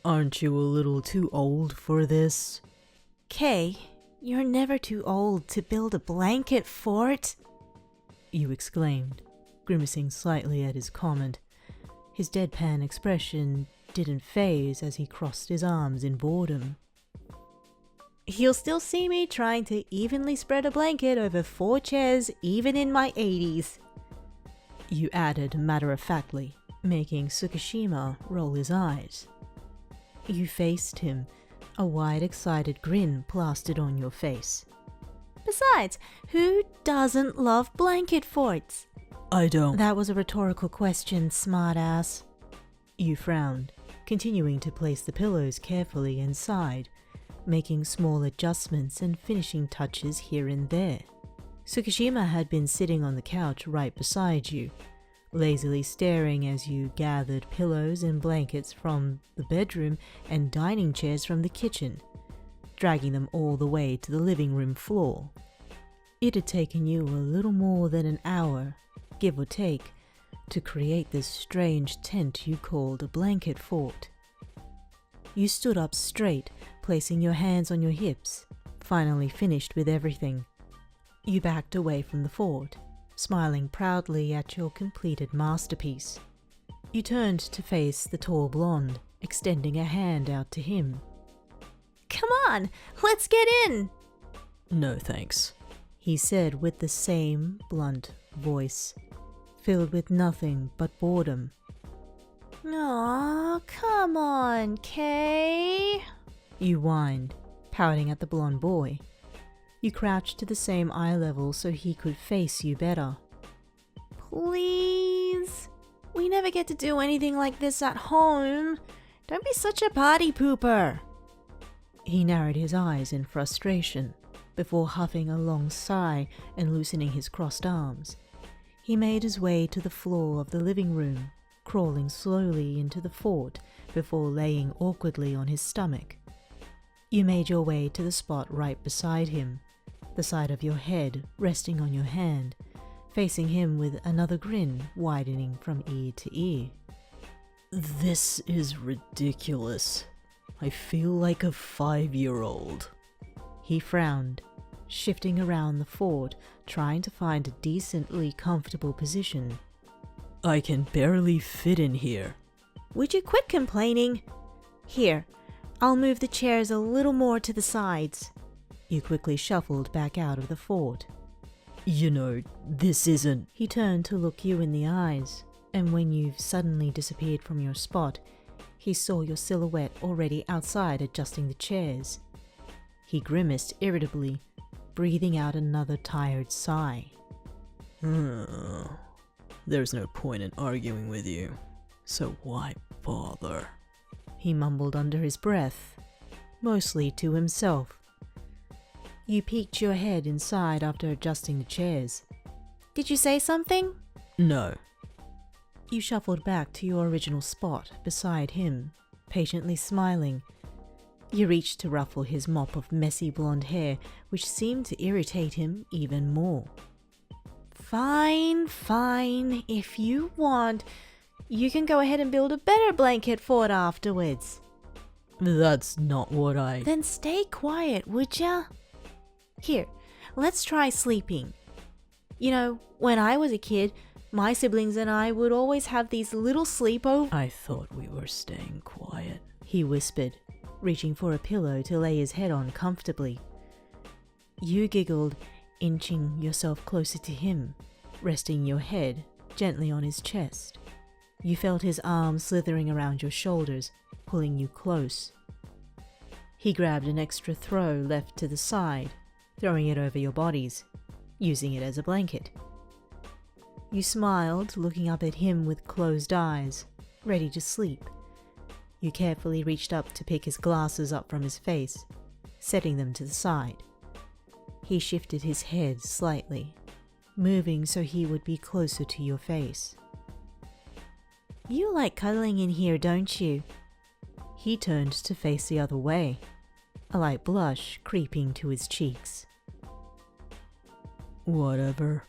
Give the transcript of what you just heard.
Aren't you a little too old for this? Kei, you're never too old to build a blanket fort, you exclaimed, grimacing slightly at his comment. His deadpan expression didn't faze as he crossed his arms in boredom. You'll still see me trying to evenly spread a blanket over 4 chairs even in my 80s, you added matter-of-factly, making Tsukishima roll his eyes. You faced him, a wide excited grin plastered on your face. Besides, who doesn't love blanket forts? I don't. That was a rhetorical question, smartass. You frowned, continuing to place the pillows carefully inside, making small adjustments and finishing touches here and there. Tsukishima had been sitting on the couch right beside you, lazily staring as you gathered pillows and blankets from the bedroom and dining chairs from the kitchen, dragging them all the way to the living room floor. It had taken you a little more than an hour, give or take, to create this strange tent you called a blanket fort. You stood up straight, placing your hands on your hips, finally finished with everything. You backed away from the fort, smiling proudly at your completed masterpiece. You turned to face the tall blonde, extending a hand out to him. Come on, let's get in! No thanks, he said with the same blunt voice, filled with nothing but boredom. Aw, come on, Kei, you whined, pouting at the blonde boy. You crouched to the same eye level so he could face you better. Please? We never get to do anything like this at home. Don't be such a party pooper. He narrowed his eyes in frustration, before huffing a long sigh and loosening his crossed arms. He made his way to the floor of the living room, crawling slowly into the fort before laying awkwardly on his stomach. You made your way to the spot right beside him, the side of your head resting on your hand, facing him with another grin widening from ear to ear. This is ridiculous. I feel like a 5-year-old. He frowned, shifting around the fort, trying to find a decently comfortable position. I can barely fit in here. Would you quit complaining? Here, I'll move the chairs a little more to the sides. You quickly shuffled back out of the fort. You know, this isn't... He turned to look you in the eyes, and when you suddenly disappeared from your spot, he saw your silhouette already outside adjusting the chairs. He grimaced irritably, breathing out another tired sigh. There's no point in arguing with you, so why bother? He mumbled under his breath, mostly to himself. You peeked your head inside after adjusting the chairs. Did you say something? No. You shuffled back to your original spot beside him, patiently smiling. You reached to ruffle his mop of messy blonde hair, which seemed to irritate him even more. Fine, fine. If you want, you can go ahead and build a better blanket fort afterwards. That's not what I... Then stay quiet, would ya? Here, let's try sleeping. You know, when I was a kid, my siblings and I would always have these little sleepovers. I thought we were staying quiet, he whispered, reaching for a pillow to lay his head on comfortably. You giggled, inching yourself closer to him, resting your head gently on his chest. You felt his arm slithering around your shoulders, pulling you close. He grabbed an extra throw left to the side, throwing it over your bodies, using it as a blanket. You smiled, looking up at him with closed eyes, ready to sleep. You carefully reached up to pick his glasses up from his face, setting them to the side. He shifted his head slightly, moving so he would be closer to your face. You like cuddling in here, don't you? He turned to face the other way, a light blush creeping to his cheeks. Whatever.